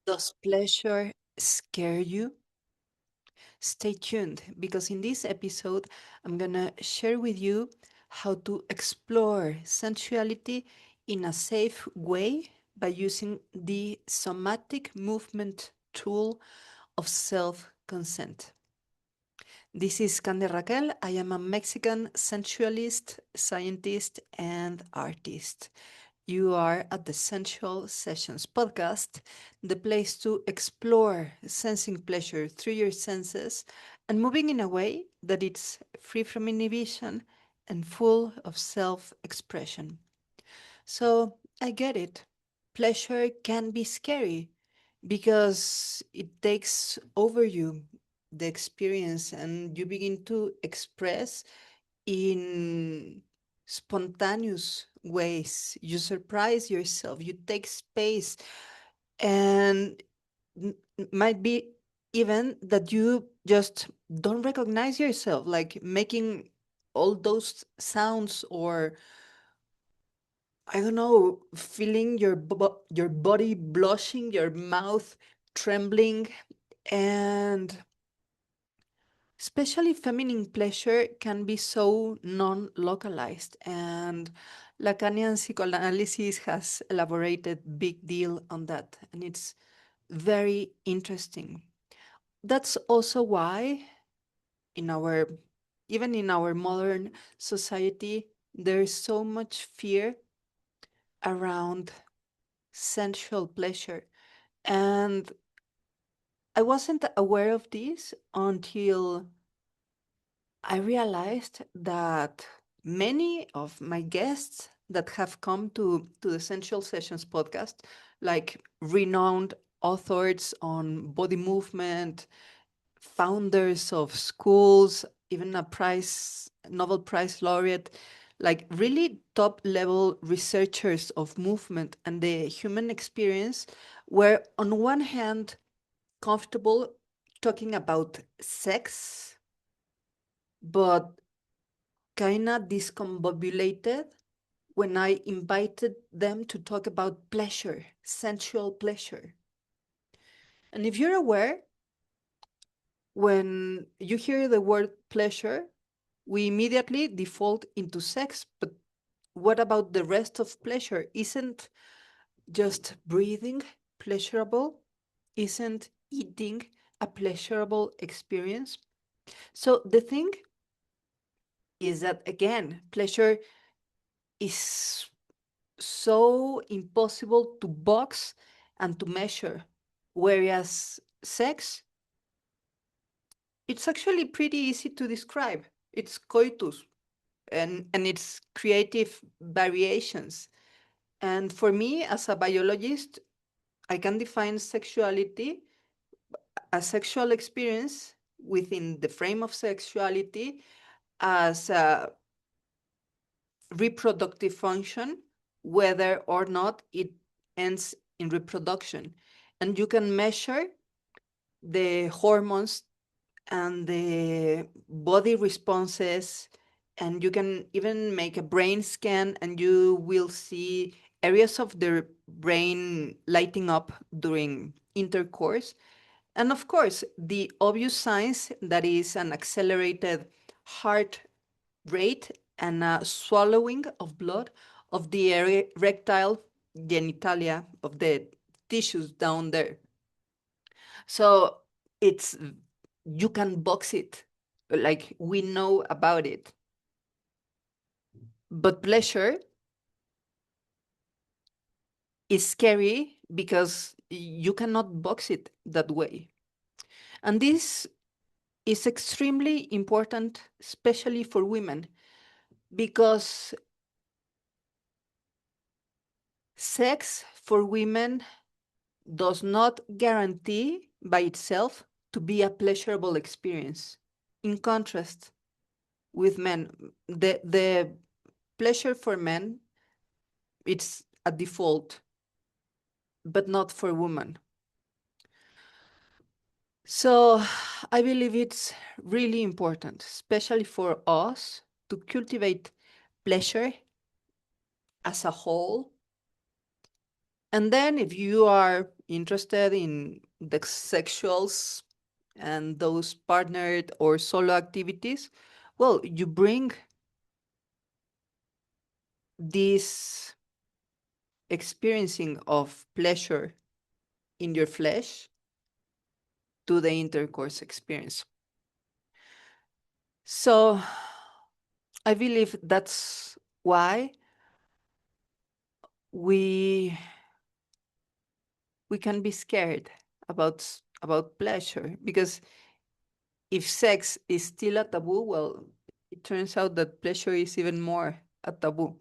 Does pleasure scare you? Stay tuned because in this episode, I'm gonna share with you how to explore sensuality in a safe way by using the somatic movement tool of self consent. This is Candia Raquel. I am a Mexican sensualist, scientist, and artist. You are at the Sensual Sessions Podcast, the place to explore sensing pleasure through your senses and moving in a way that it's free from inhibition and full of self expression. So I get it. Pleasure can be scary because it takes over you, the experience, and you begin to express in spontaneous ways. You surprise yourself, you take space, and might be even that you just don't recognize yourself, like making all those sounds or I don't know, feeling your body blushing, your mouth trembling, and especially feminine pleasure can be so non-localized. And Lacanian psychoanalysis has elaborated big deal on that, and it's very interesting. That's also why in our even in our modern society, there's so much fear around sensual pleasure. And I wasn't aware of this until I realized that many of my guests that have come to the Sensual Sessions podcast, like renowned authors on body movement, founders of schools, even a Nobel Prize laureate, like really top level researchers of movement and the human experience, were on one hand comfortable talking about sex, but kinda discombobulated when I invited them to talk about pleasure, sensual pleasure. And if you're aware, when you hear the word pleasure, we immediately default into sex. But what about the rest of pleasure? Isn't just breathing pleasurable? Isn't eating a pleasurable experience? So the thing is that, again, pleasure is so impossible to box and to measure. Whereas sex, it's actually pretty easy to describe. It's coitus and its creative variations. And for me, as a biologist, I can define sexuality as sexual experience within the frame of sexuality as a reproductive function, whether or not it ends in reproduction. And you can measure the hormones and the body responses, and you can even make a brain scan, and you will see areas of the brain lighting up during intercourse. And of course, the obvious signs that is an accelerated heart rate and a swallowing of blood of the erectile genitalia of the tissues down there. So it's you can box it, like we know about it. But pleasure is scary because you cannot box it that way. And this is extremely important, especially for women, because sex for women does not guarantee by itself to be a pleasurable experience. In contrast with men, the pleasure for men, it's a default, but not for women. So I believe it's really important, especially for us, to cultivate pleasure as a whole And then if you are interested in the sexuals and those partnered or solo activities, well, you bring this experiencing of pleasure in your flesh to the intercourse experience. So I believe that's why we we can be scared about pleasure, because if sex is still a taboo, well, it turns out that pleasure is even more a taboo,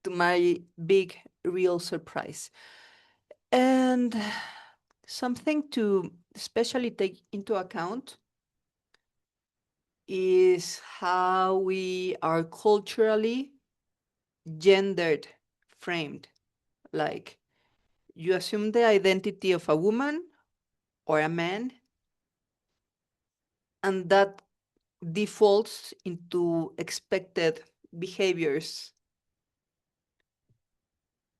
to my big real surprise. And something to especially take into account is how we are culturally gendered framed. Like, you assume the identity of a woman or a man, and that defaults into expected behaviors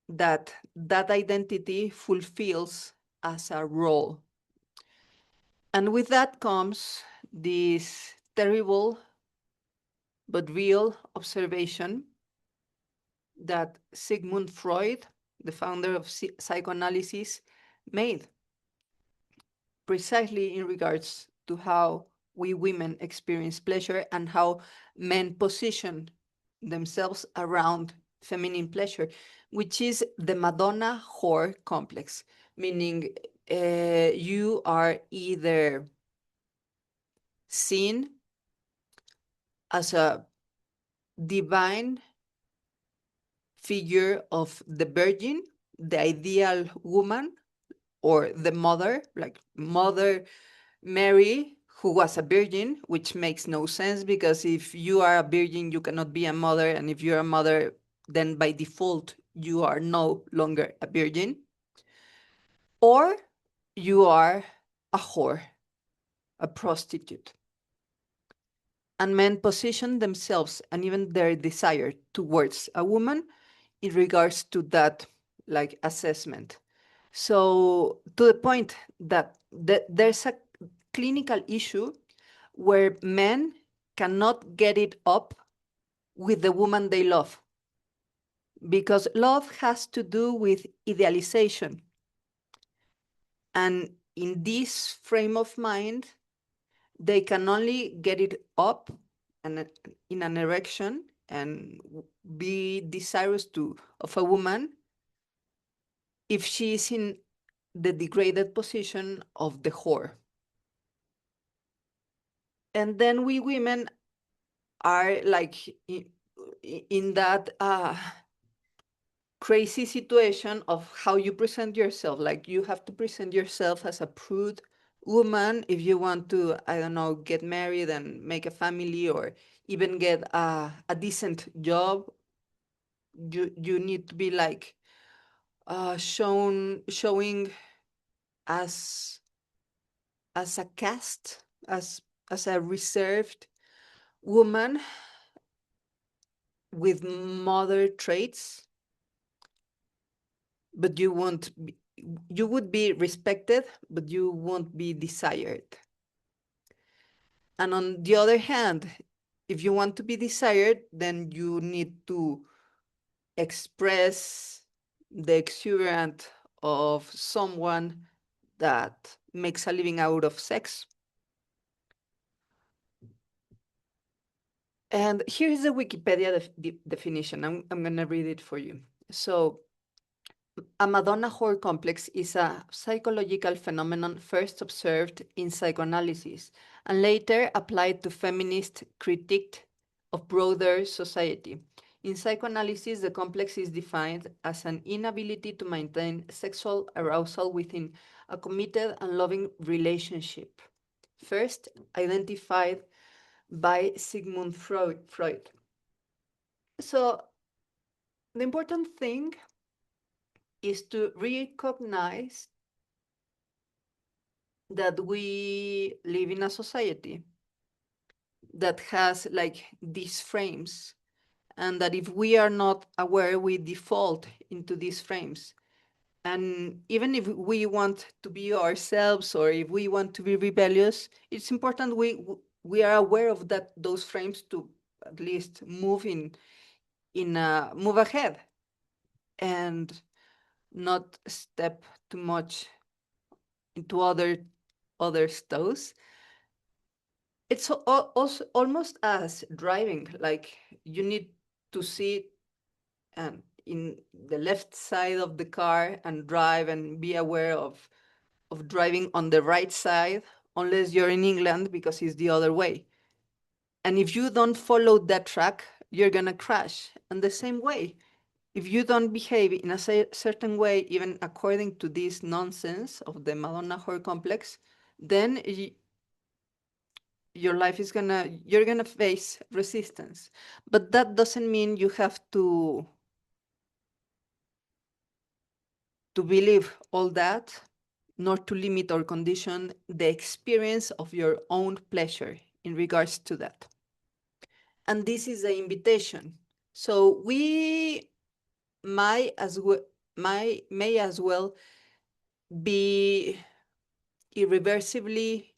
that identity fulfills as a role. And with that comes this terrible but real observation that Sigmund Freud, the founder of psychoanalysis, made precisely in regards to how we women experience pleasure and how men position themselves around feminine pleasure, which is the Madonna whore complex, meaning you are either seen as a divine figure of the virgin, the ideal woman, or the mother, like Mother Mary, who was a virgin, which makes no sense, because if you are a virgin, you cannot be a mother. And if you're a mother, then by default, you are no longer a virgin. Or you are a whore, a prostitute. And men position themselves and even their desire towards a woman in regards to that, like, assessment. So to the point that there's a clinical issue where men cannot get it up with the woman they love, because love has to do with idealization. And in this frame of mind, they can only get it up and in an erection and be desirous of a woman if she is in the degraded position of the whore. And then we women are like in that crazy situation of how you present yourself. Like, you have to present yourself as a prude woman if you want to, I don't know, get married and make a family, or even get a decent job. You need to be like showing as a caste, as a reserved woman with mother traits, but you would be respected, but you won't be desired. And on the other hand, if you want to be desired, then you need to express the exuberant of someone that makes a living out of sex. And here's the Wikipedia definition. I'm going to read it for you. So, a Madonna whore complex is a psychological phenomenon first observed in psychoanalysis and later applied to feminist critique of broader society. In psychoanalysis, the complex is defined as an inability to maintain sexual arousal within a committed and loving relationship, first identified by Sigmund Freud. So, the important thing is to recognize that we live in a society that has like these frames, and that if we are not aware, we default into these frames. And even if we want to be ourselves or if we want to be rebellious, it's important we are aware of that those frames to at least move ahead and not step too much into others' toes. It's also almost as driving. Like you need to sit in the left side of the car and drive and be aware of driving on the right side, unless you're in England because it's the other way. And if you don't follow that track, you're gonna crash. And the same way, if you don't behave in a certain way, even according to this nonsense of the Madonna whore complex, then your life is you're gonna face resistance. But that doesn't mean you have to believe all that, nor to limit or condition the experience of your own pleasure in regards to that. And this is the invitation. So we might as well may as well be irreversibly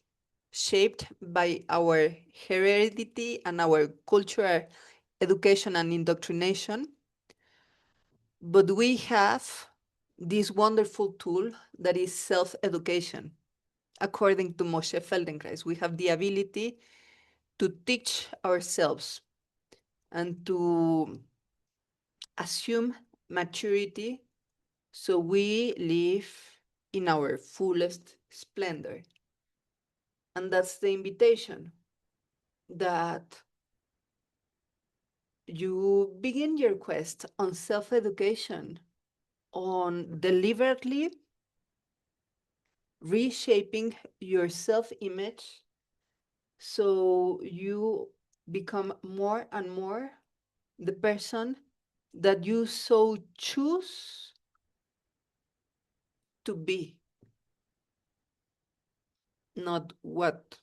shaped by our heredity and our cultural education and indoctrination, but we have this wonderful tool that is self-education. According to Moshe Feldenkrais, we have the ability to teach ourselves and to assume maturity so we live in our fullest splendor. And that's the invitation, that you begin your quest on self education, on deliberately reshaping your self image so you become more and more the person that you so choose to be, not what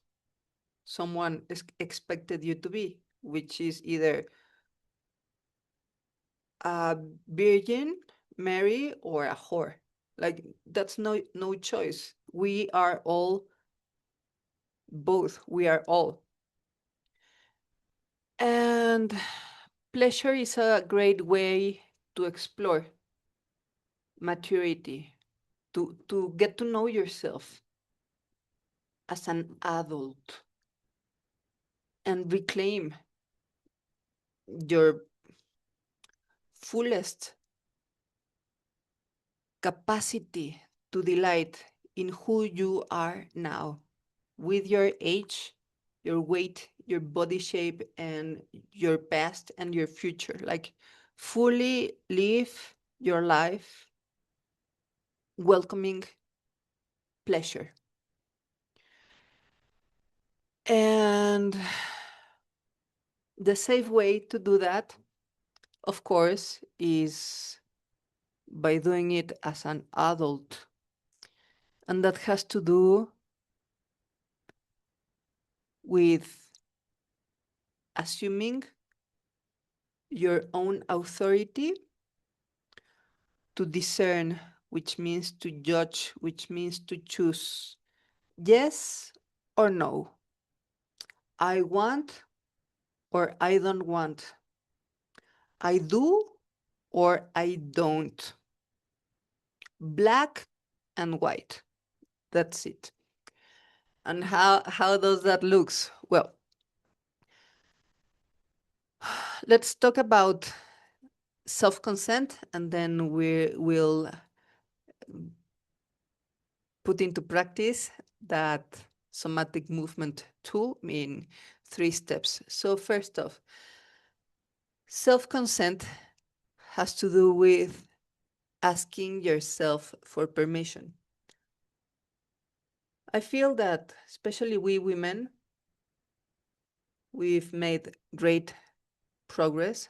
someone expected you to be, which is either a virgin, Mary, or a whore. Like that's no choice. We are all both. We are all. And pleasure is a great way to explore maturity, to get to know yourself as an adult and reclaim your fullest capacity to delight in who you are now with your age, your weight, your body shape, and your past and your future. Like, fully live your life welcoming pleasure. And the safe way to do that, of course, is by doing it as an adult. And that has to do with assuming your own authority to discern, which means to judge, which means to choose yes or no. I want or I don't want. I do or I don't. Black and white. That's it. And how does that looks? Well, let's talk about self-consent, and then we will put into practice that somatic movement tool in 3 steps. So first off, self-consent has to do with asking yourself for permission. I feel that especially we women, we've made great progress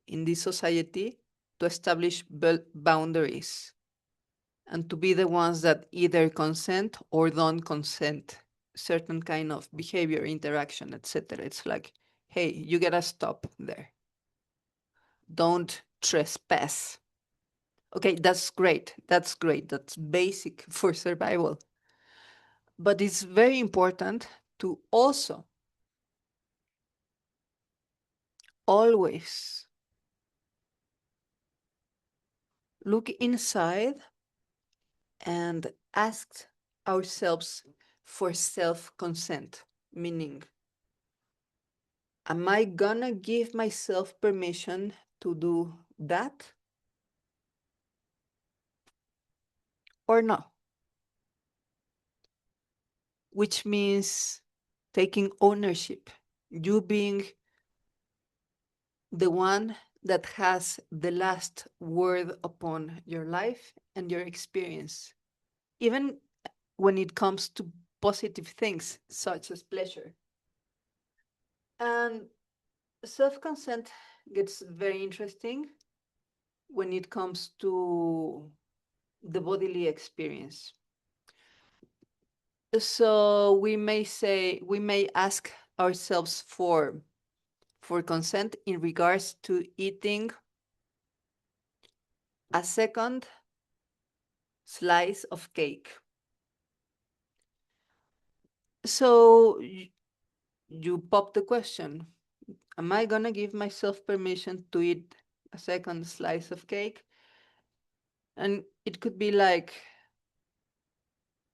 in this society to establish boundaries and to be the ones that either consent or don't consent certain kind of behavior, interaction, etc. It's like, hey, you gotta stop there. Don't trespass. Okay, that's great. That's great. That's basic for survival. But it's very important to also always look inside and ask ourselves for self consent, meaning, am I gonna give myself permission to do that or no? Which means taking ownership, you being the one that has the last word upon your life and your experience, even when it comes to positive things such as pleasure. And self consent gets very interesting when it comes to the bodily experience. So we may ask ourselves for consent in regards to eating a second slice of cake. So you pop the question, am I gonna give myself permission to eat a second slice of cake? And it could be like,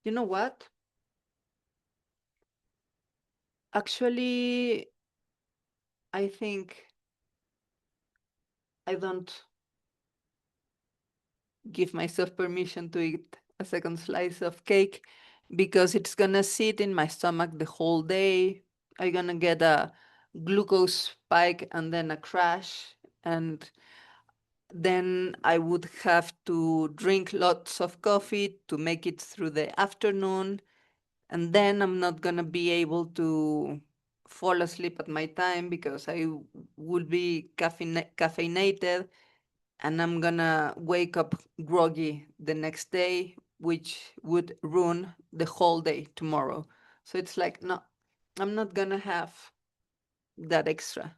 you know what? Actually, I think I don't give myself permission to eat a second slice of cake because it's gonna sit in my stomach the whole day. I'm gonna get a glucose spike and then a crash, and then I would have to drink lots of coffee to make it through the afternoon, and then I'm not gonna be able to fall asleep at my time because I will be caffeinated, and I'm gonna wake up groggy the next day, which would ruin the whole day tomorrow. So it's like, no, I'm not gonna have that extra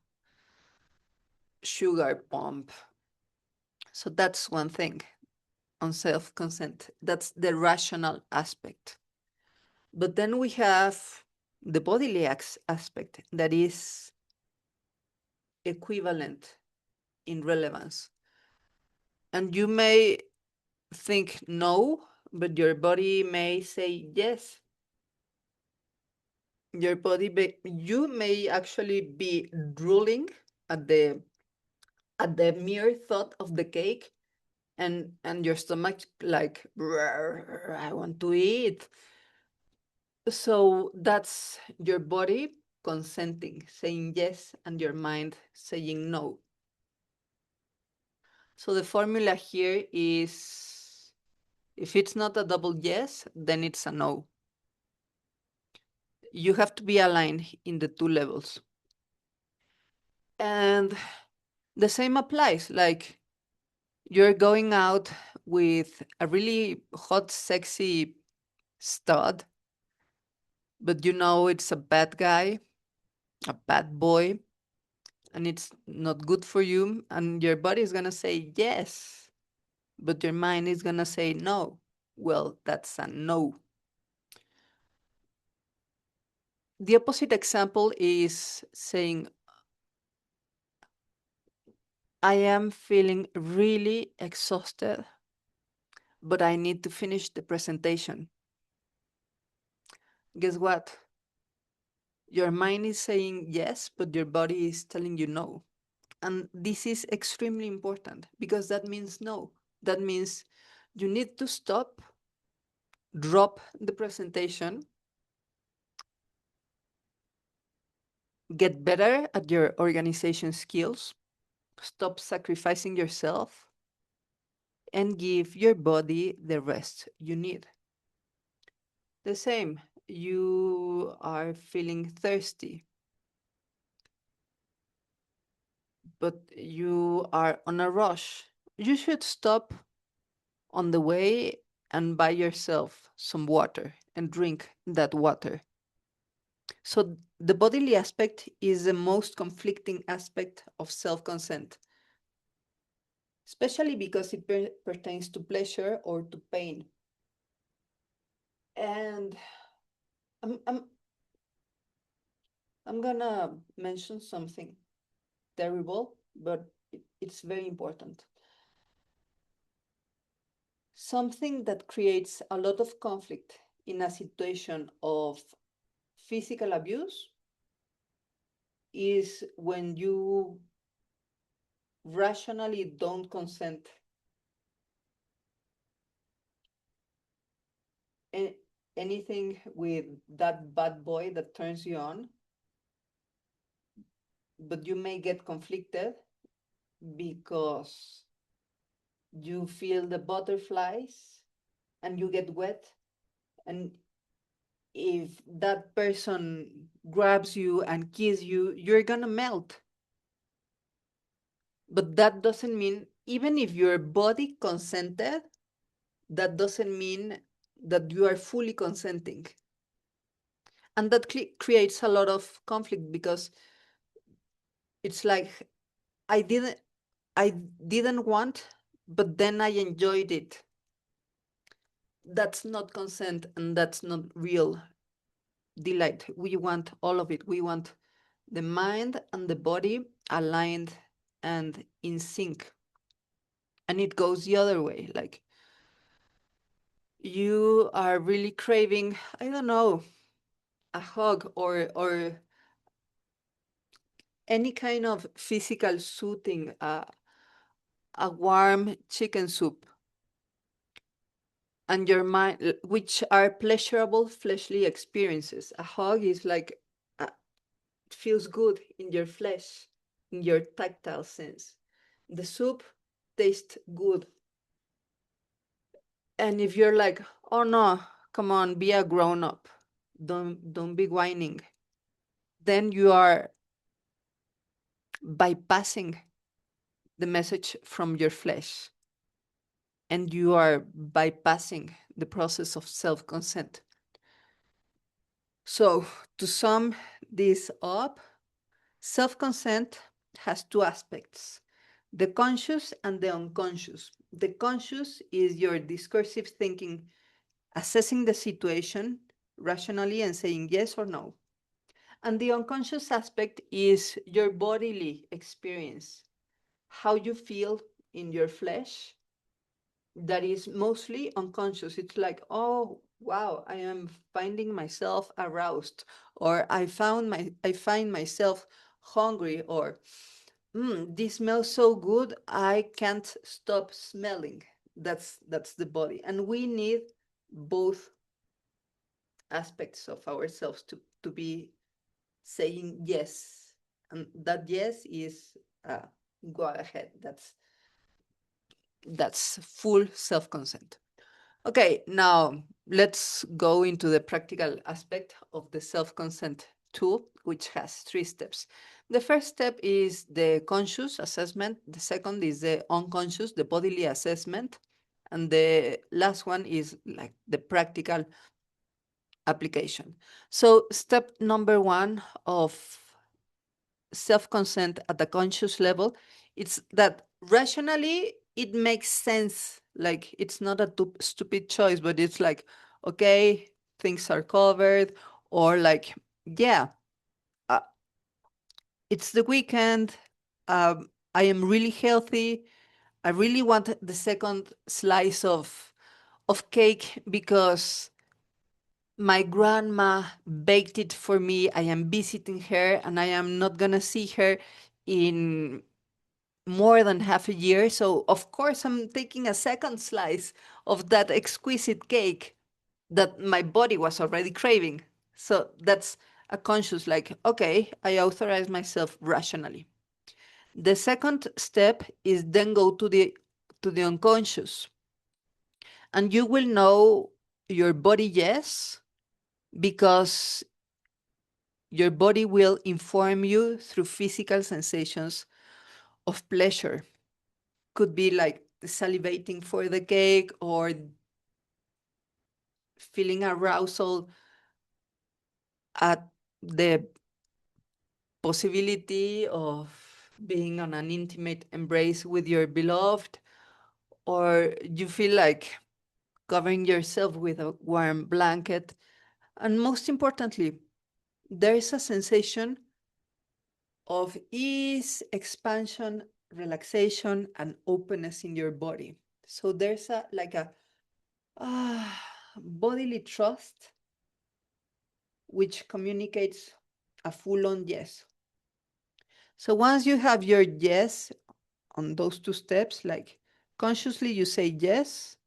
sugar pump. So that's one thing on self consent. That's the rational aspect. But then we have the bodily aspect that is equivalent in relevance. And you may think no, but your body may say yes. You may actually be drooling at the mere thought of the cake, and your stomach like, I want to eat. So that's your body consenting, saying yes, and your mind saying no. So the formula here is, if it's not a double yes, then it's a no. You have to be aligned in the two levels. And the same applies. Like, you're going out with a really hot, sexy stud, but you know it's a bad guy, a bad boy, and it's not good for you. And your body is going to say yes, but your mind is going to say no. Well, that's a no. The opposite example is saying, I am feeling really exhausted, but I need to finish the presentation. Guess what? Your mind is saying yes, but your body is telling you no. And this is extremely important because that means no. That means you need to stop, drop the presentation, get better at your organization skills, stop sacrificing yourself, and give your body the rest you need. The same, you are feeling thirsty, but you are on a rush. You should stop on the way and buy yourself some water and drink that water. So the bodily aspect is the most conflicting aspect of self consent. especially because it pertains to pleasure or to pain. And I'm, I'm, I'm gonna mention something terrible, but it's very important. Something that creates a lot of conflict in a situation of physical abuse is when you rationally don't consent. A- Anything with that bad boy that turns you on, but you may get conflicted because you feel the butterflies and you get wet. And if that person grabs you and kisses you, you're gonna melt. But that doesn't mean, even if your body consented, that doesn't mean that you are fully consenting. And that creates a lot of conflict because it's like I didn't I didn't want, but then I enjoyed it. That's not consent and that's not real delight. We want all of it. We want the mind and the body aligned and in sync. And it goes the other way. Like you are really craving, I don't know, a hug or any kind of physical soothing, a warm chicken soup, and your mind, which are pleasurable fleshly experiences. A hug is like it feels good in your flesh, in your tactile sense. The soup tastes good. And if you're like, oh no, come on, be a grown up, don't be whining, then you are bypassing the message from your flesh and you are bypassing the process of self-consent. So to sum this up, self-consent has two aspects: the conscious and the unconscious. The conscious is your discursive thinking, assessing the situation rationally and saying yes or no. And the unconscious aspect is your bodily experience, how you feel in your flesh, that is mostly unconscious. It's like, oh wow, I am finding myself aroused, or I find myself hungry, or this smells so good, I can't stop smelling. That's the body. And we need both aspects of ourselves to be saying yes. And that yes is go ahead. That's full self-consent. Okay, now let's go into the practical aspect of the self-consent tool, which has three steps. The first step is the conscious assessment. The second is the unconscious, the bodily assessment. And the last one is like the practical application. So step number one of self-consent at the conscious level, it's that rationally it makes sense. Like it's not a stupid choice, but it's like, okay, things are covered, or like, yeah, uh, it's the weekend. I am really healthy. I really want the second slice of cake because my grandma baked it for me. I am visiting her and I am not gonna see her in more than half a year. So, of course, I'm taking a second slice of that exquisite cake that my body was already craving. So, that's a conscious, like, okay, I authorize myself rationally. The second step is then go to the unconscious. And you will know your body yes because your body will inform you through physical sensations of pleasure. Could be like salivating for the cake or feeling arousal at the possibility of being on an intimate embrace with your beloved, or you feel like covering yourself with a warm blanket. And most importantly, there is a sensation of ease, expansion, relaxation, and openness in your body. So there's a like a bodily trust, which communicates a full-on yes. So once you have your yes on those two steps, like consciously you say yes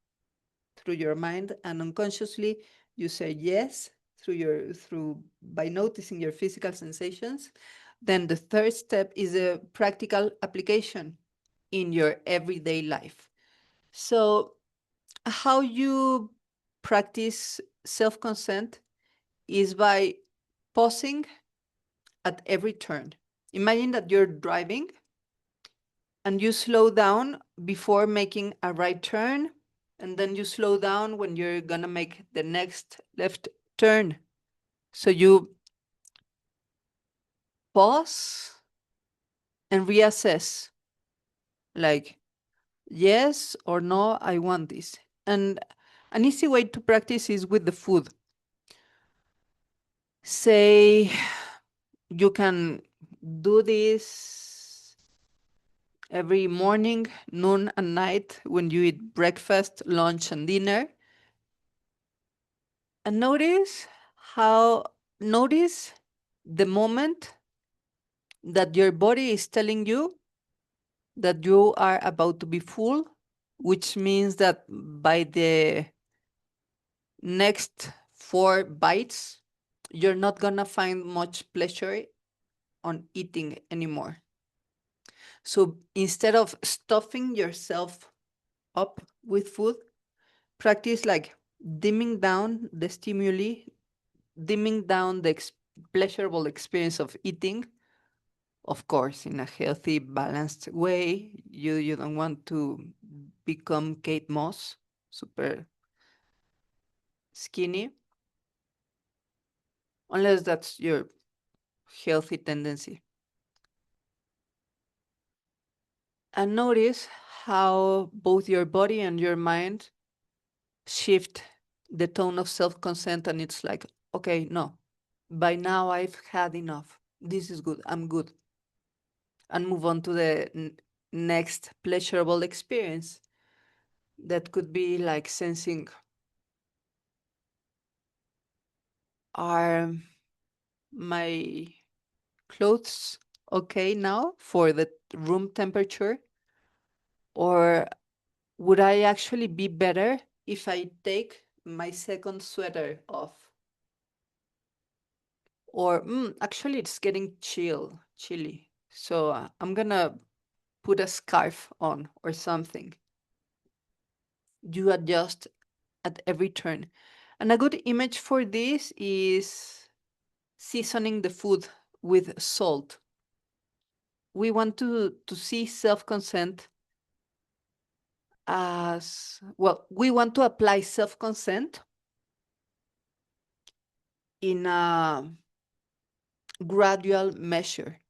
through your mind, and unconsciously you say yes through by noticing your physical sensations, then the third step is a practical application in your everyday life. So how you practice self-consent is by pausing at every turn. Imagine that you're driving and you slow down before making a right turn, and then you slow down when you're gonna make the next left turn. So you pause and reassess, like, yes or no, I want this. And an easy way to practice is with the food. Say you can do this every morning, noon, and night when you eat breakfast, lunch, and dinner. And notice the moment that your body is telling you that you are about to be full, which means that by the next 4 bites, you're not gonna find much pleasure on eating anymore. So instead of stuffing yourself up with food, practice like dimming down the stimuli, dimming down the pleasurable experience of eating, of course, in a healthy, balanced way. You don't want to become Kate Moss, super skinny, unless that's your healthy tendency. And notice how both your body and your mind shift the tone of self consent, and it's like, okay, no, by now I've had enough. This is good. I'm good. And move on to the next pleasurable experience. That could be like sensing, are my clothes okay now for the room temperature? Or would I actually be better if I take my second sweater off? Or actually, it's getting chilly. So I'm gonna put a scarf on or something. You adjust at every turn. And a good image for this is seasoning the food with salt. We want to see self-consent as well. We want to apply self-consent in a gradual measure,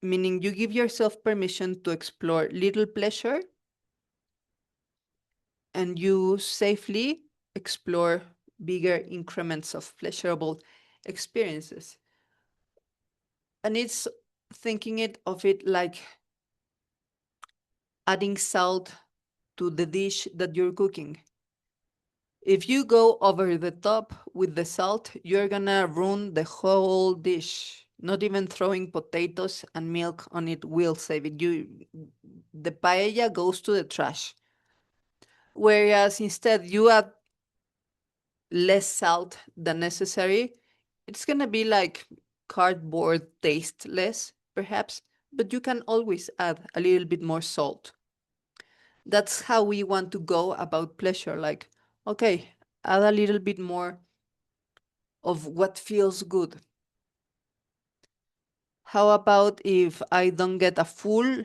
meaning you give yourself permission to explore little pleasure and you safely explore bigger increments of pleasurable experiences. And it's thinking of it like adding salt to the dish that you're cooking. If you go over the top with the salt, you're gonna ruin the whole dish. Not even throwing potatoes and milk on it will save it. The paella goes to the trash. Whereas instead you add less salt than necessary, it's gonna be like cardboard tasteless, perhaps, but you can always add a little bit more salt. That's how we want to go about pleasure. Like, okay, add a little bit more of what feels good. How about if I don't get a full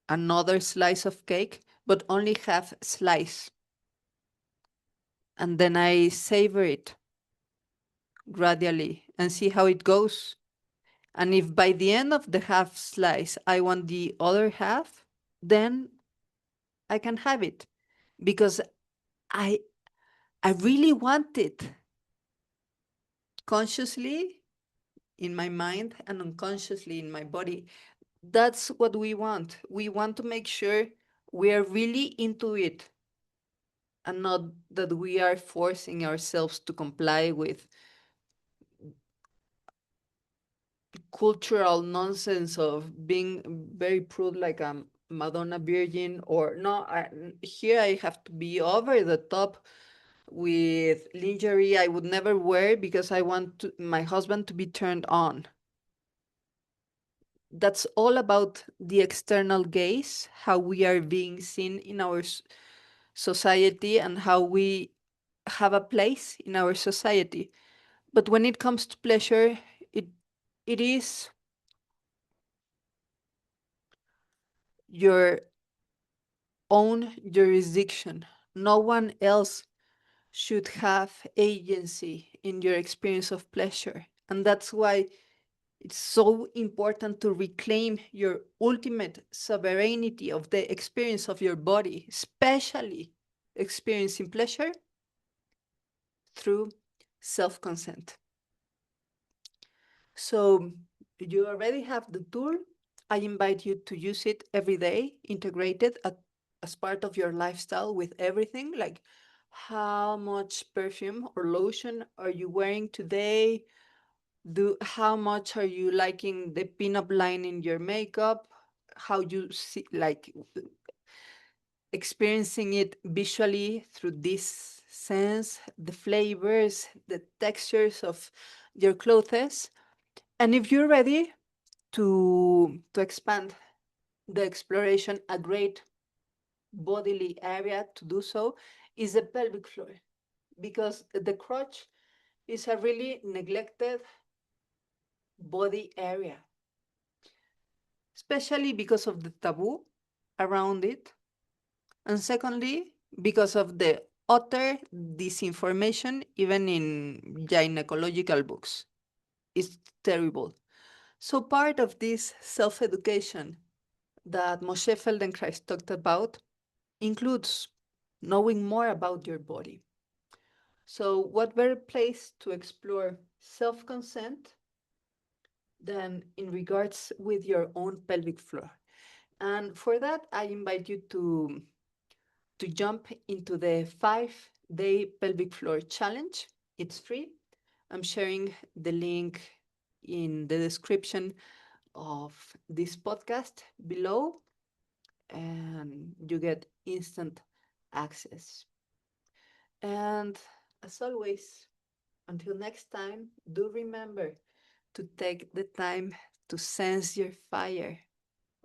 another slice of cake, but only have slice, and then I savor it gradually and see how it goes. And if by the end of the half slice I want the other half, then I can have it because I I really want it consciously in my mind and unconsciously in my body. That's what we want. We want to make sure we are really into it and not that we are forcing ourselves to comply with cultural nonsense of being very prude like a Madonna Virgin, or no, here I have to be over the top with lingerie I would never wear because I want my husband to be turned on. That's all about the external gaze, how we are being seen in our society and how we have a place in our society. But when it comes to pleasure, it it is your own jurisdiction. No one else should have agency in your experience of pleasure. And that's why it's so important to reclaim your ultimate sovereignty of the experience of your body, especially experiencing pleasure through self consent. So, you already have the tool. I invite you to use it every day, integrated as part of your lifestyle with everything. Like, how much perfume or lotion are you wearing today? How much are you liking the pinup line in your makeup? How you see, like, experiencing it visually through this sense, the flavors, the textures of your clothes. And if you're ready to expand the exploration, a great bodily area to do so is the pelvic floor, because the crotch is a really neglected body area, especially because of the taboo around it. And secondly, because of the utter disinformation, even in gynecological books. It's terrible. So, part of this self education that Moshe Feldenkrais talked about includes knowing more about your body. So, what better place to explore self consent than in regards with your own pelvic floor? And for that, I invite you to jump into the 5-day pelvic floor challenge. It's free. I'm sharing the link in the description of this podcast below, and you get instant access. And as always, until next time, do remember to take the time to sense your fire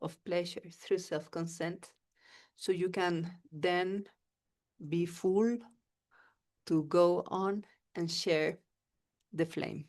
of pleasure through self consent so you can then be full to go on and share the flame.